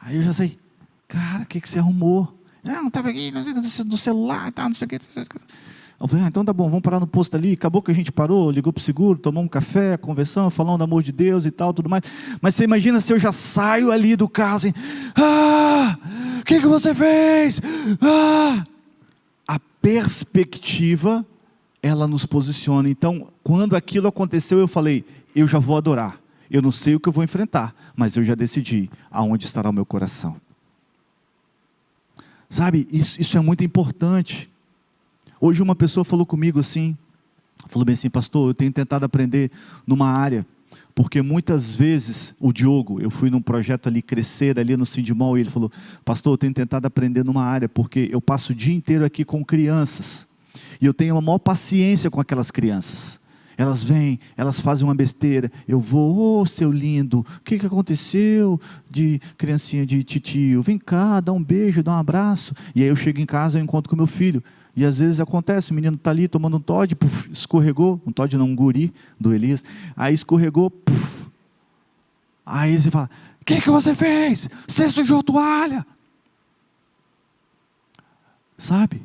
[SPEAKER 1] Aí eu já sei, cara, o que você arrumou? Não, estava aqui no celular, não sei o que. Eu falei, então tá bom, vamos parar no posto ali. Acabou que a gente parou, ligou para o seguro, tomou um café, conversamos, falamos do amor de Deus e tal, tudo mais. Mas você imagina se eu já saio ali do carro assim, o que você fez? A perspectiva, ela nos posiciona. Então, quando aquilo aconteceu, eu falei, eu já vou adorar. Eu não sei o que eu vou enfrentar, mas eu já decidi aonde estará o meu coração. Sabe, isso é muito importante. Hoje uma pessoa falou comigo assim, falou bem assim, pastor, eu tenho tentado aprender numa área, porque muitas vezes, o Diogo, eu fui num projeto ali, Crescer, ali no Sindimol, e ele falou, pastor, eu tenho tentado aprender numa área, porque eu passo o dia inteiro aqui com crianças, e eu tenho a maior paciência com aquelas crianças. Elas vêm, elas fazem uma besteira, eu vou, seu lindo, o que aconteceu de criancinha de titio? Vem cá, dá um beijo, dá um abraço. E aí eu chego em casa, eu encontro com meu filho. E às vezes acontece, o menino está ali tomando um Toddy, escorregou, um Toddy não, um guri do Elias, aí escorregou, aí você fala, o que você fez? Você sujou a toalha? Sabe?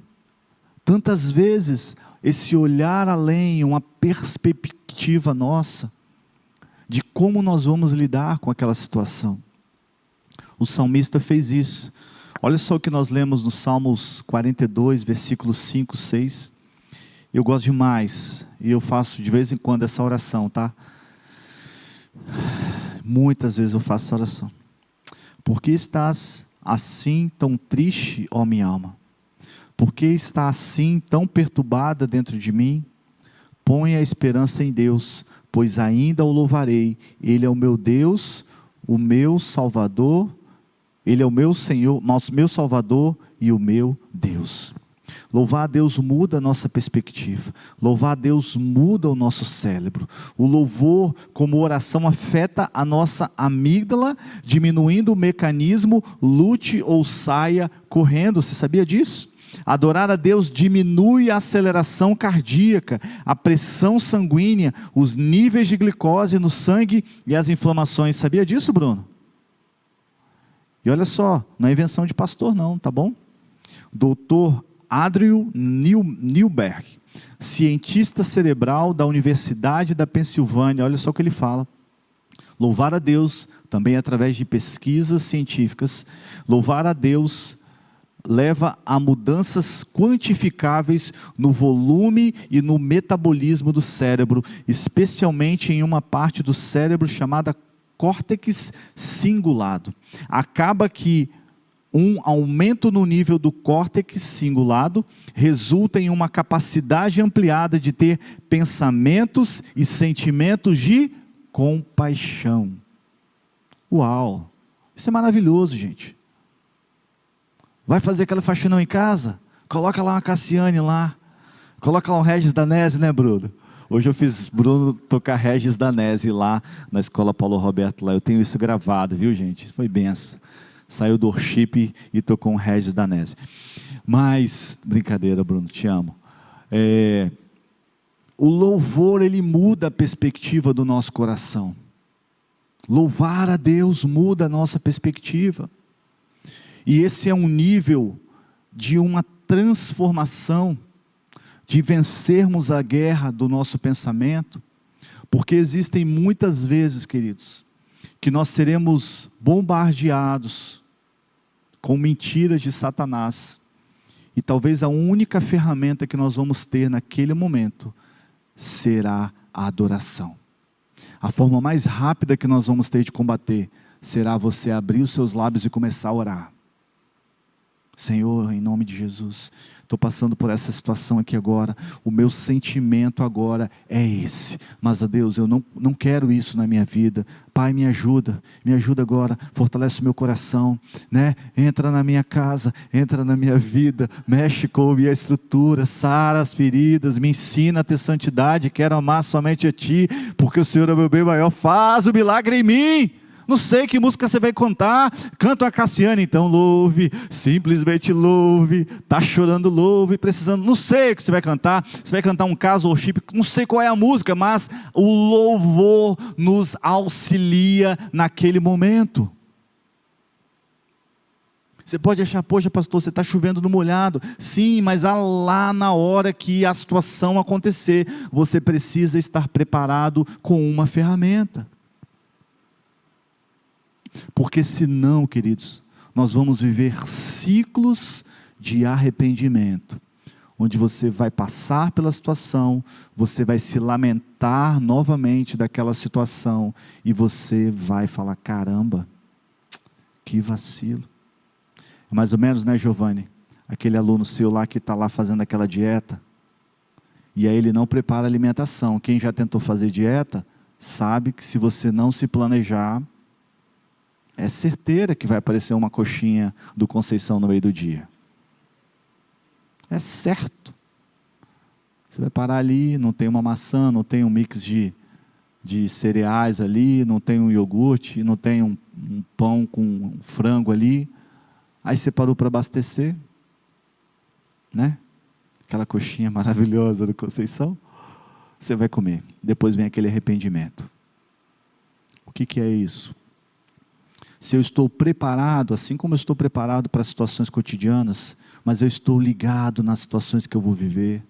[SPEAKER 1] Tantas vezes, esse olhar além, uma perspectiva nossa, de como nós vamos lidar com aquela situação. O salmista fez isso. Olha só o que nós lemos no Salmos 42, versículos 5, 6. Eu gosto demais, e eu faço de vez em quando essa oração, tá? Muitas vezes eu faço essa oração. Por que estás assim tão triste, ó minha alma? Por que está assim tão perturbada dentro de mim? Põe a esperança em Deus, pois ainda o louvarei. Ele é o meu Deus, o meu Salvador. Ele é o meu Senhor, meu Salvador e o meu Deus. Louvar a Deus muda a nossa perspectiva. Louvar a Deus muda o nosso cérebro. O louvor, como oração, afeta a nossa amígdala, diminuindo o mecanismo lute ou saia correndo. Você sabia disso? Adorar a Deus diminui a aceleração cardíaca, a pressão sanguínea, os níveis de glicose no sangue e as inflamações. Sabia disso, Bruno? E olha só, não é invenção de pastor não, tá bom? Doutor Andrew Newberg, cientista cerebral da Universidade da Pensilvânia, olha só o que ele fala. Louvar a Deus, também através de pesquisas científicas, louvar a Deus leva a mudanças quantificáveis no volume e no metabolismo do cérebro, especialmente em uma parte do cérebro chamada córtex cingulado. Acaba que um aumento no nível do córtex cingulado resulta em uma capacidade ampliada de ter pensamentos e sentimentos de compaixão. Uau! Isso é maravilhoso, gente. Vai fazer aquela faxinão em casa? Coloca lá uma Cassiane lá. Coloca lá um Regis Danese, né, Bruno? Hoje eu fiz Bruno tocar Regis Danese lá na Escola Paulo Roberto lá. Eu tenho isso gravado, viu, gente? Isso foi benção. Saiu do worship e tocou um Regis Danese. Mas, brincadeira, Bruno, te amo. O louvor, ele muda a perspectiva do nosso coração. Louvar a Deus muda a nossa perspectiva. E esse é um nível de uma transformação, de vencermos a guerra do nosso pensamento, porque existem muitas vezes, queridos, que nós seremos bombardeados com mentiras de Satanás, e talvez a única ferramenta que nós vamos ter naquele momento será a adoração. A forma mais rápida que nós vamos ter de combater será você abrir os seus lábios e começar a orar. Senhor, em nome de Jesus, estou passando por essa situação aqui agora, o meu sentimento agora é esse, mas a Deus, eu não quero isso na minha vida. Pai, me ajuda agora, fortalece o meu coração, né? Entra na minha casa, entra na minha vida, mexe com a minha estrutura, sara as feridas, me ensina a ter santidade, quero amar somente a Ti, porque o Senhor é o meu bem maior, faz o milagre em mim. Não sei que música você vai cantar, canta uma Cassiane, então louve, simplesmente louve, está chorando, louve, precisando, não sei o que você vai cantar um caso worship, não sei qual é a música, mas o louvor nos auxilia naquele momento. Você pode achar, poxa pastor, você está chovendo no molhado, sim, mas lá na hora que a situação acontecer, você precisa estar preparado com uma ferramenta. Porque senão, queridos, nós vamos viver ciclos de arrependimento, onde você vai passar pela situação, você vai se lamentar novamente daquela situação, e você vai falar, caramba, que vacilo. É mais ou menos, né, Giovanni? Aquele aluno seu lá que está lá fazendo aquela dieta, e aí ele não prepara a alimentação. Quem já tentou fazer dieta, sabe que se você não se planejar, é certeira que vai aparecer uma coxinha do Conceição no meio do dia. É certo. Você vai parar ali, não tem uma maçã, não tem um mix de cereais ali, não tem um iogurte, não tem um pão com frango ali. Aí você parou para abastecer, né? Aquela coxinha maravilhosa do Conceição. Você vai comer. Depois vem aquele arrependimento. O que é isso? Se eu estou preparado, assim como eu estou preparado para situações cotidianas, mas eu estou ligado nas situações que eu vou viver,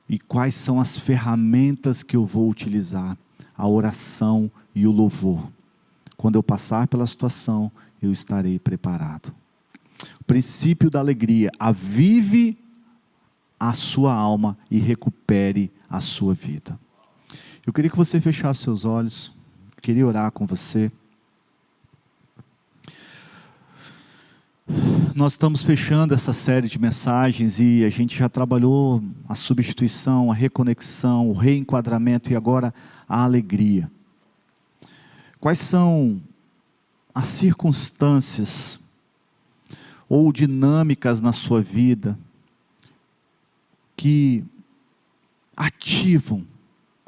[SPEAKER 1] e quais são as ferramentas que eu vou utilizar? A oração e o louvor. Quando eu passar pela situação, eu estarei preparado. O princípio da alegria: avive a sua alma e recupere a sua vida. Eu queria que você fechasse seus olhos, queria orar com você. Nós estamos fechando essa série de mensagens e a gente já trabalhou a substituição, a reconexão, o reenquadramento e agora a alegria. Quais são as circunstâncias ou dinâmicas na sua vida que ativam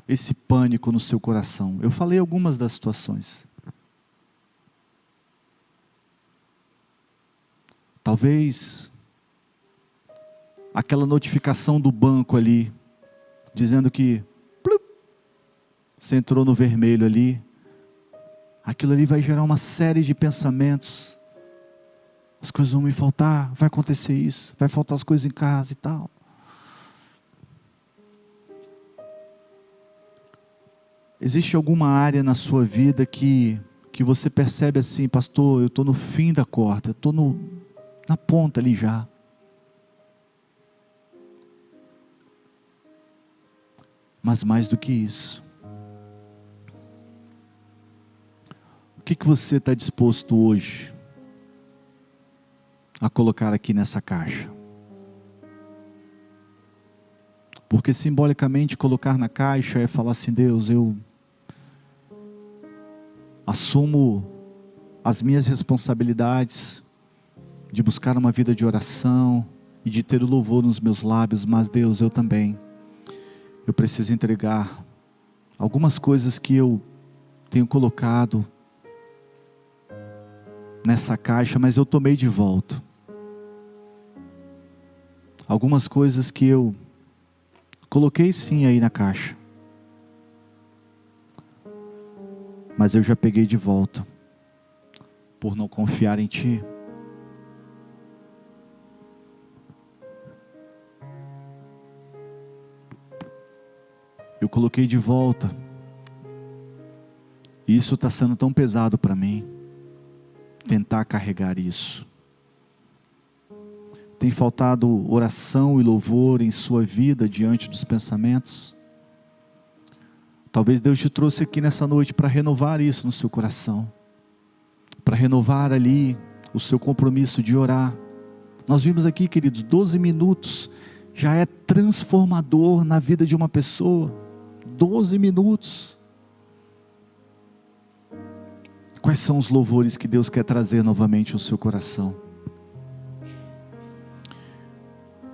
[SPEAKER 1] esse pânico no seu coração. Eu falei algumas das situações. Talvez aquela notificação do banco ali, dizendo que você entrou no vermelho ali, aquilo ali vai gerar uma série de pensamentos. As coisas vão me faltar, vai acontecer isso, vai faltar as coisas em casa e tal. Existe alguma área na sua vida que você percebe assim, pastor, eu estou no fim da corda, eu estou na ponta ali já. Mas mais do que isso, o que você está disposto hoje a colocar aqui nessa caixa? Porque simbolicamente colocar na caixa é falar assim, Deus, eu assumo as minhas responsabilidades de buscar uma vida de oração e de ter o louvor nos meus lábios, mas Deus, eu também, eu preciso entregar algumas coisas que eu tenho colocado nessa caixa, mas eu tomei de volta. Algumas coisas que eu coloquei sim aí na caixa, mas eu já peguei de volta, por não confiar em Ti. Eu coloquei de volta, e isso está sendo tão pesado para mim, tentar carregar isso. Tem faltado oração e louvor em sua vida diante dos pensamentos? Talvez Deus te trouxe aqui nessa noite para renovar isso no seu coração, para renovar ali o seu compromisso de orar. Nós vimos aqui, queridos, 12 minutos já é transformador na vida de uma pessoa. 12 minutos. Quais são os louvores que Deus quer trazer novamente ao seu coração?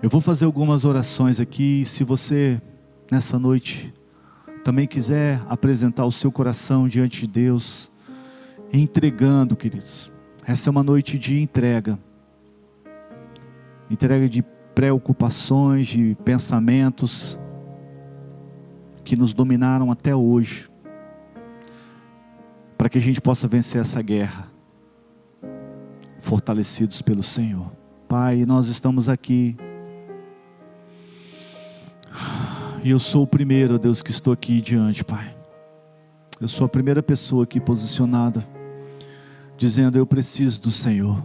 [SPEAKER 1] Eu vou fazer algumas orações aqui, se você nessa noite também quiser apresentar o seu coração diante de Deus, entregando, queridos. Essa é uma noite de entrega de preocupações, de pensamentos que nos dominaram até hoje, para que a gente possa vencer essa guerra, fortalecidos pelo Senhor. Pai, nós estamos aqui, e eu sou o primeiro, Deus, que estou aqui diante, Pai. Eu sou a primeira pessoa aqui posicionada, dizendo, eu preciso do Senhor.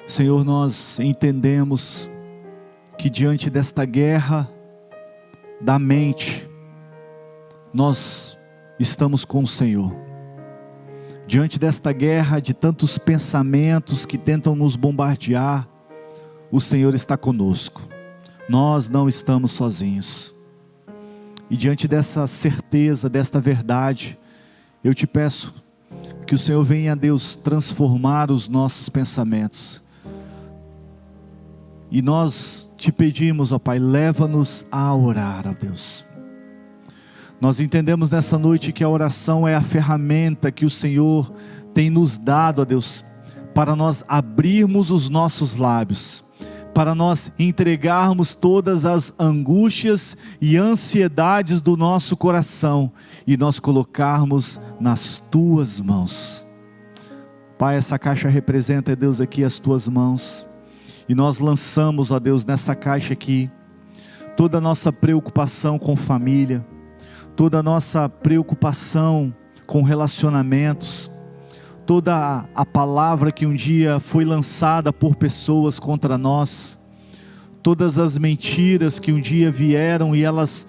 [SPEAKER 1] Senhor, nós entendemos que diante desta guerra da mente, nós estamos com o Senhor. Diante desta guerra de tantos pensamentos que tentam nos bombardear, o Senhor está conosco. Nós não estamos sozinhos. E diante dessa certeza, desta verdade, eu te peço que o Senhor venha, Deus, transformar os nossos pensamentos. E nós te pedimos, ó Pai, leva-nos a orar, ó Deus. Nós entendemos nessa noite que a oração é a ferramenta que o Senhor tem nos dado, ó Deus, para nós abrirmos os nossos lábios, para nós entregarmos todas as angústias e ansiedades do nosso coração e nós colocarmos nas Tuas mãos. Pai, essa caixa representa, Deus, aqui as Tuas mãos, e nós lançamos, ó Deus, nessa caixa aqui, toda a nossa preocupação com família, toda a nossa preocupação com relacionamentos, toda a palavra que um dia foi lançada por pessoas contra nós, todas as mentiras que um dia vieram e elas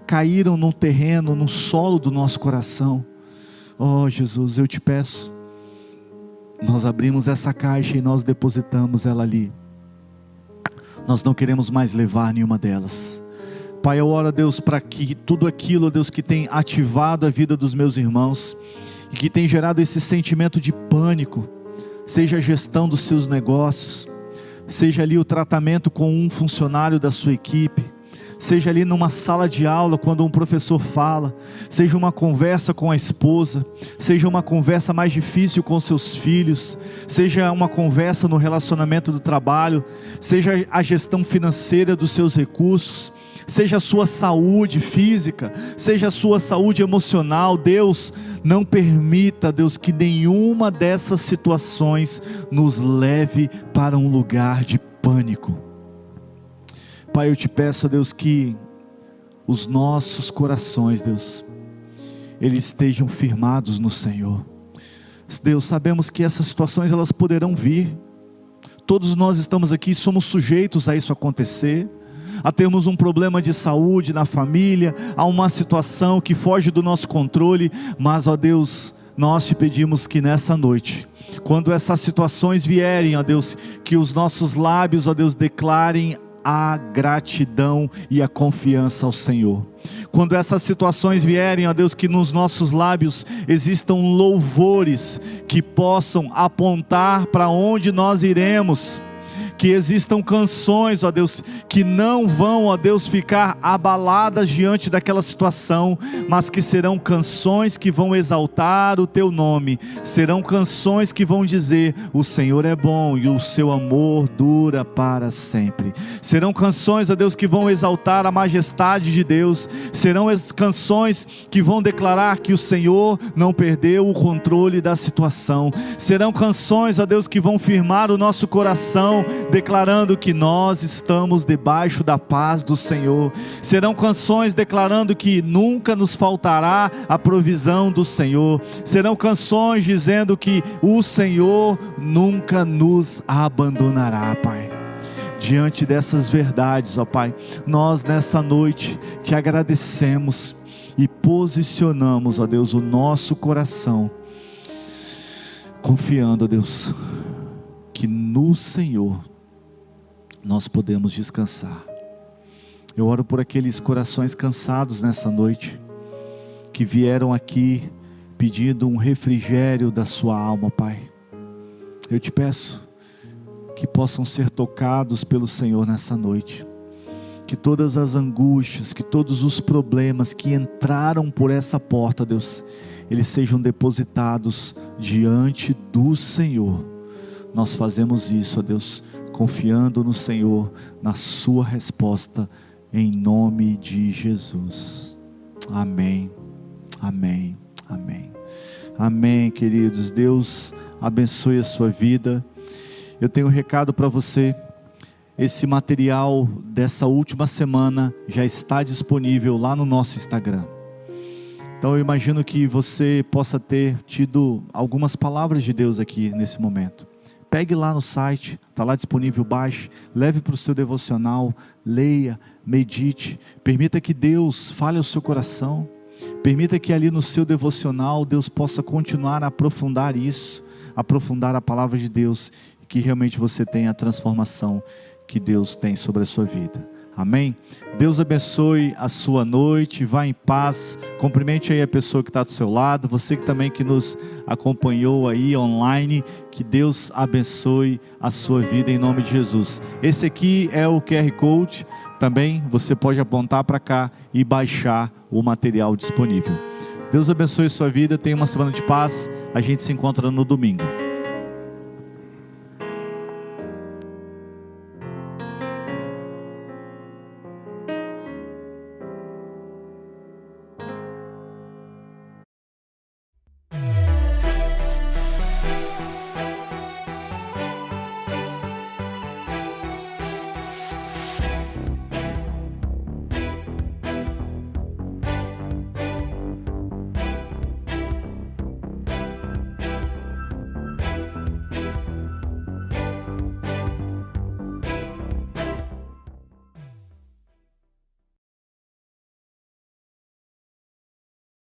[SPEAKER 1] caíram no terreno, no solo do nosso coração. Oh Jesus, eu te peço, nós abrimos essa caixa e nós depositamos ela ali. Nós não queremos mais levar nenhuma delas. Pai, eu oro a Deus para que tudo aquilo, Deus, que tem ativado a vida dos meus irmãos e que tem gerado esse sentimento de pânico, seja a gestão dos seus negócios, seja ali o tratamento com um funcionário da sua equipe, seja ali numa sala de aula quando um professor fala, seja uma conversa com a esposa, seja uma conversa mais difícil com seus filhos, seja uma conversa no relacionamento do trabalho, seja a gestão financeira dos seus recursos, seja a sua saúde física, seja a sua saúde emocional. Deus, não permita, Deus, que nenhuma dessas situações nos leve para um lugar de pânico. Pai, eu te peço, Deus, que os nossos corações, Deus, eles estejam firmados no Senhor. Deus, sabemos que essas situações elas poderão vir. Todos nós estamos aqui e somos sujeitos a isso acontecer, a termos um problema de saúde na família, a uma situação que foge do nosso controle, mas, ó Deus, nós te pedimos que nessa noite, quando essas situações vierem, ó Deus, que os nossos lábios, ó Deus, declarem a gratidão e a confiança ao Senhor. Quando essas situações vierem, ó Deus, que nos nossos lábios existam louvores que possam apontar para onde nós iremos, que existam canções, ó Deus, que não vão, ó Deus, ficar abaladas diante daquela situação, mas que serão canções que vão exaltar o Teu nome, serão canções que vão dizer: o Senhor é bom e o Seu amor dura para sempre. Serão canções, ó Deus, que vão exaltar a majestade de Deus, serão canções que vão declarar que o Senhor não perdeu o controle da situação, serão canções, ó Deus, que vão firmar o nosso coração, declarando que nós estamos debaixo da paz do Senhor. Serão canções declarando que nunca nos faltará a provisão do Senhor. Serão canções dizendo que o Senhor nunca nos abandonará, Pai. Diante dessas verdades, ó Pai, nós nessa noite te agradecemos e posicionamos, ó Deus, o nosso coração, confiando, ó Deus, que no Senhor nós podemos descansar. Eu oro por aqueles corações cansados nessa noite, que vieram aqui pedindo um refrigério da sua alma, Pai. Eu te peço que possam ser tocados pelo Senhor nessa noite, que todas as angústias, que todos os problemas que entraram por essa porta, Deus, eles sejam depositados diante do Senhor. Nós fazemos isso, ó Deus, confiando no Senhor, na sua resposta, em nome de Jesus. Amém, amém, amém. Amém, queridos. Deus abençoe a sua vida. Eu tenho um recado para você. Esse material dessa última semana já está disponível lá no nosso Instagram. Então eu imagino que você possa ter tido algumas palavras de Deus aqui nesse momento. Pegue lá no site, está lá disponível, baixe, leve para o seu devocional, leia, medite, permita que Deus fale ao seu coração, permita que ali no seu devocional Deus possa continuar a aprofundar isso, aprofundar a palavra de Deus, e que realmente você tenha a transformação que Deus tem sobre a sua vida. Amém? Deus abençoe a sua noite, vá em paz, cumprimente aí a pessoa que está do seu lado, você que também que nos acompanhou aí online, que Deus abençoe a sua vida em nome de Jesus. Esse aqui é o QR Code, também você pode apontar para cá e baixar o material disponível. Deus abençoe a sua vida, tenha uma semana de paz, a gente se encontra no domingo.